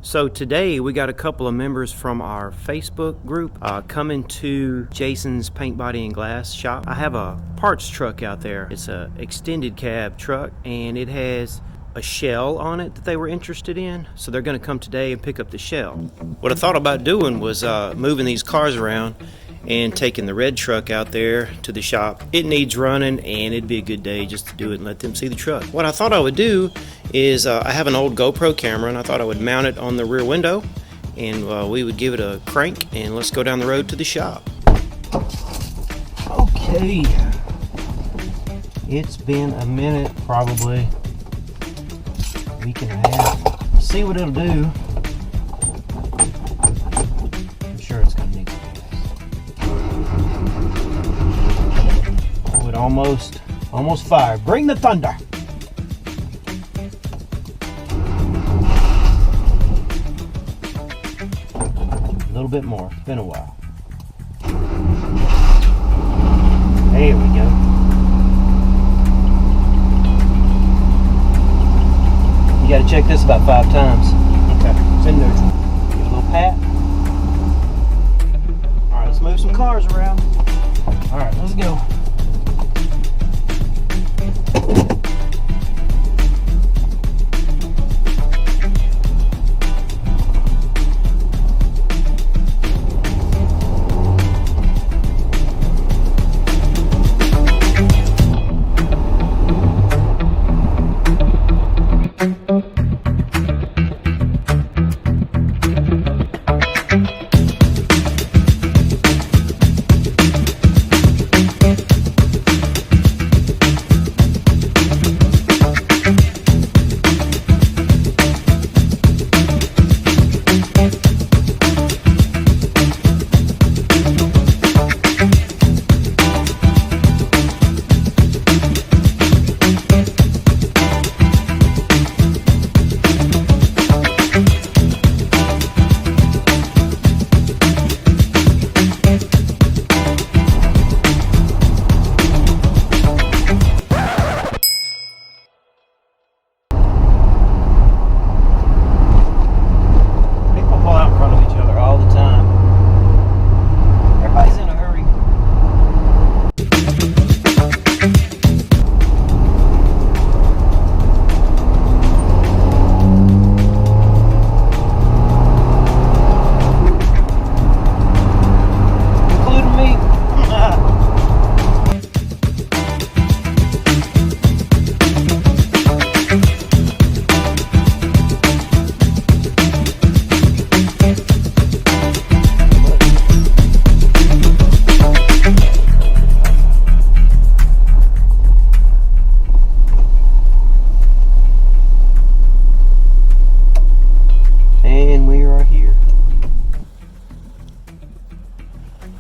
So today we got a couple of members from our Facebook group coming to Jason's Paint, Body, and Glass shop. I have a parts truck out there. It's a extended cab truck, and it has a shell on it that they were interested in. So they're going to come today and pick up the shell. What I thought about doing was moving these cars around and taking the red truck out there to the shop. It needs running, and it'd be a good day just to do it and let them see the truck. What I thought I would do is I have an old GoPro camera, and I thought I would mount it on the rear window, and we would give it a crank, and let's go down the road to the shop. Okay, it's been a minute, probably a week and a half. See what it'll do. I'm sure it's gonna need some gas. Oh, it almost fired. Bring the thunder. A little bit more. It's been a while. There we go. You got to check this about 5 times. Okay, it's in neutral. Give it a little pat. All right, let's move some cars around. All right, let's go.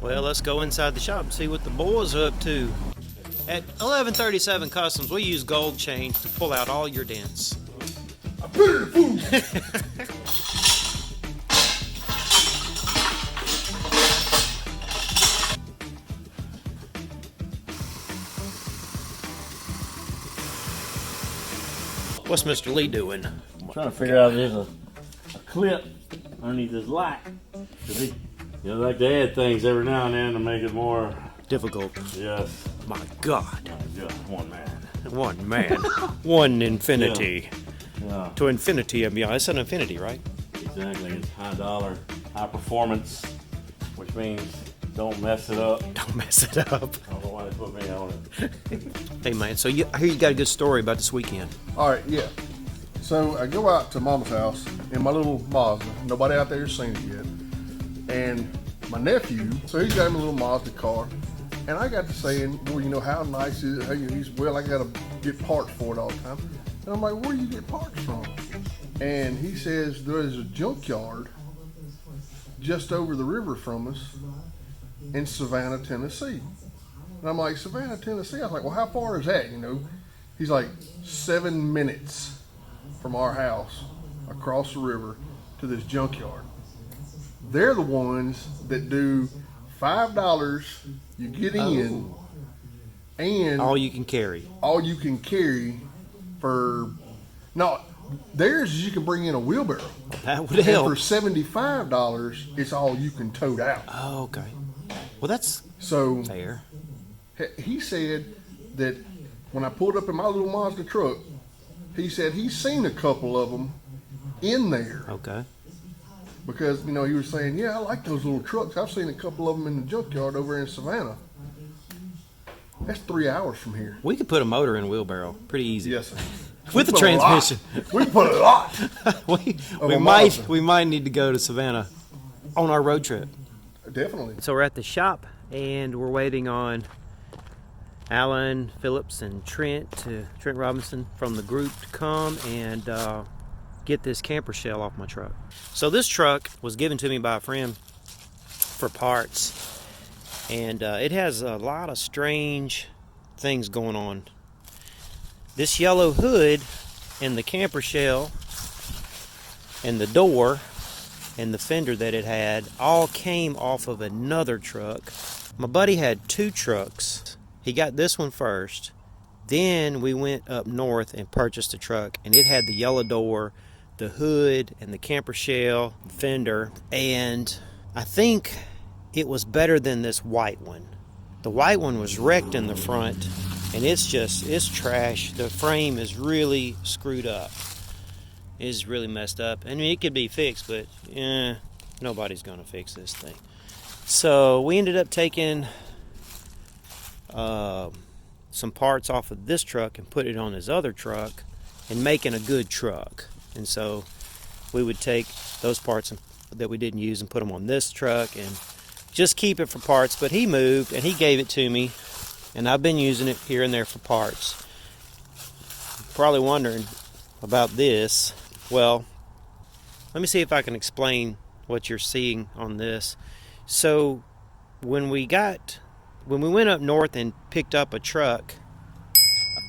Well, let's go inside the shop and see what the boys are up to. At 1137 Customs, we use gold chains to pull out all your dents. I put it in the food. What's Mr. Lee doing? I'm trying to figure out if there's a clip underneath this light. You like to add things every now and then to make it more difficult. Yes. My God. My God. One man. One man. One infinity. Yeah. To infinity and beyond. It's an infinity, right? Exactly. It's high dollar, high performance, which means don't mess it up. Don't mess it up. I don't know why they put me on it. Hey man, so I hear you got a good story about this weekend. All right, yeah. So I go out to Mama's house in my little Mazda. Nobody out there has seen it yet. And my nephew, so he's got him a little Mazda car. And I got to saying, well, you know, how nice is it? Hey, he's, well, I got to get parts for it all the time. And I'm like, where do you get parts from? And he says, there's a junkyard just over the river from us in Savannah, Tennessee. And I'm like, Savannah, Tennessee? I was like, well, how far is that, you know? He's like, 7 minutes from our house across the river to this junkyard. They're the ones that do $5, you get in, and all you can carry. All you can carry for, no, theirs is you can bring in a wheelbarrow. That would And help. for $75, it's all you can tote out. Oh, okay. Well, that's So fair. he said that when I pulled up in my little Mazda truck, he said he's seen a couple of them in there. Okay. Because, you know, he was saying, yeah, I like those little trucks. I've seen a couple of them in the junkyard over in Savannah. That's 3 hours from here. We could put a motor in a wheelbarrow. Pretty easy. Yes, sir. With the We put a lot. transmission. We put a lot. we a might Mazda. we might need to go to Savannah on our road trip. Definitely. So we're at the shop and we're waiting on Alan Phillips and Trent Robinson from the group to come and get this camper shell off my truck. So this truck was given to me by a friend for parts, and it has a lot of strange things going on. This yellow hood and the camper shell and the door and the fender that it had all came off of another truck. My buddy had 2 trucks. He got this one first. Then we went up north and purchased a truck, and it had the yellow door, the hood, and the camper shell, fender, and I think it was better than this white one. The white one was wrecked in the front, and it's trash. The frame is really screwed up. It's really messed up. I mean, it could be fixed, but nobody's gonna fix this thing. So we ended up taking some parts off of this truck and put it on his other truck and making a good truck. And so we would take those parts that we didn't use and put them on this truck and just keep it for parts. But he moved and he gave it to me, and I've been using it here and there for parts. Probably wondering about this. Well, let me see if I can explain what you're seeing on this. So when we went up north and picked up a truck,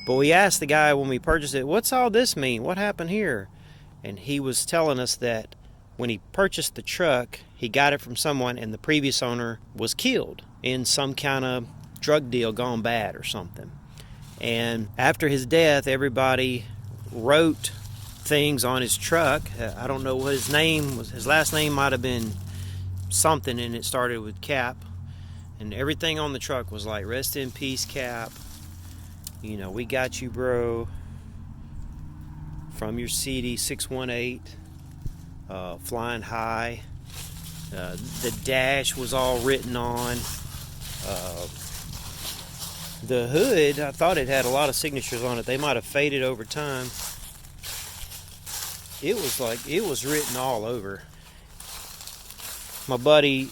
but we asked the guy when we purchased it, what's all this mean? What happened here? And he was telling us that when he purchased the truck, he got it from someone and the previous owner was killed in some kind of drug deal gone bad or something. And after his death, everybody wrote things on his truck. I don't know what his name was. His last name might have been something, and it started with Cap. And everything on the truck was like, rest in peace, Cap. You know, we got you, bro. From your CD 618, flying high. The dash was all written on. The hood, I thought it had a lot of signatures on it. They might have faded over time. It was written all over. My buddy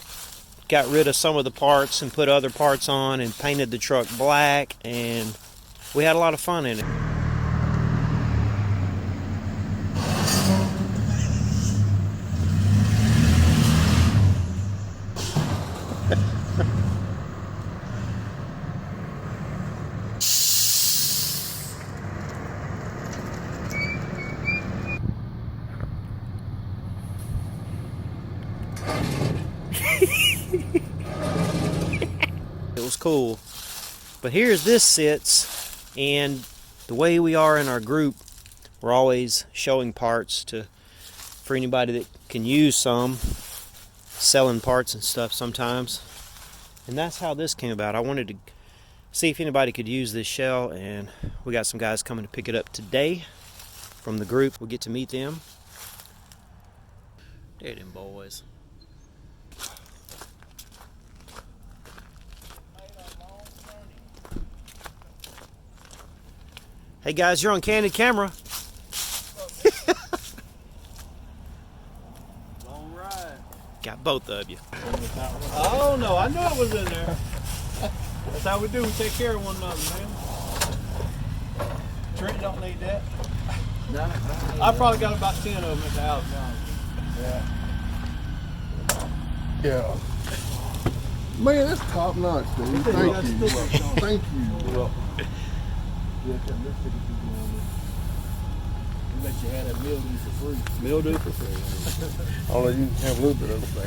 got rid of some of the parts and put other parts on and painted the truck black, and we had a lot of fun in it. It was cool. But here's this sits, and the way we are in our group, we're always showing parts for anybody that can use some, selling parts and stuff sometimes. And that's how this came about. I wanted to see if anybody could use this shell, and we got some guys coming to pick it up today from the group. We'll get to meet them. There them boys. Hey guys, you're on candid camera. Long ride. Got both of you. Oh no, I knew it was in there. That's how we do. We take care of one another, man. Trent don't need that. No. I probably got about 10 of them at the house now. Yeah. Man, that's top notch, dude. Thank you. Thank you. You let you have that mildew for free. Mildew for free. I'll let you have a little bit of it.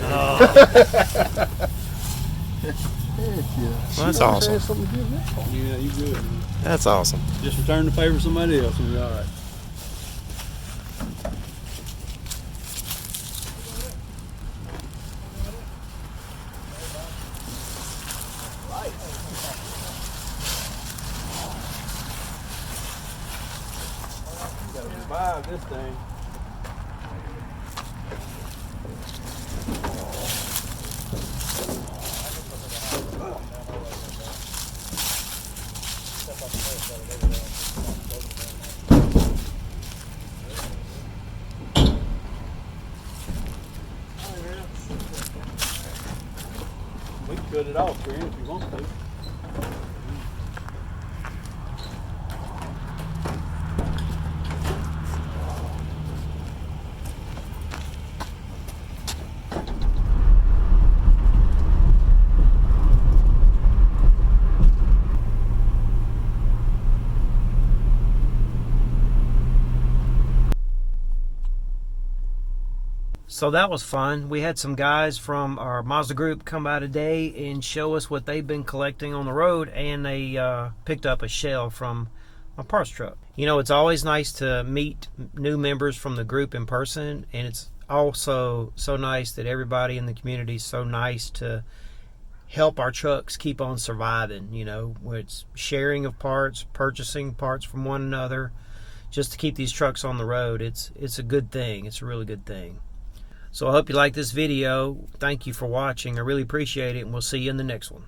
Heck yeah. Well, that's awesome. Had something to give that. Yeah, you good. That's awesome. Just return the favor to somebody else and we'll be all right. about this thing. We can cut it off, Grant, if you want to. So that was fun. We had some guys from our Mazda group come by today and show us what they've been collecting on the road, and they picked up a shell from a parts truck. You know, it's always nice to meet new members from the group in person, and it's also so nice that everybody in the community is so nice to help our trucks keep on surviving. You know, where it's sharing of parts, purchasing parts from one another, just to keep these trucks on the road. It's a good thing. It's a really good thing. So I hope you like this video. Thank you for watching. I really appreciate it, and we'll see you in the next one.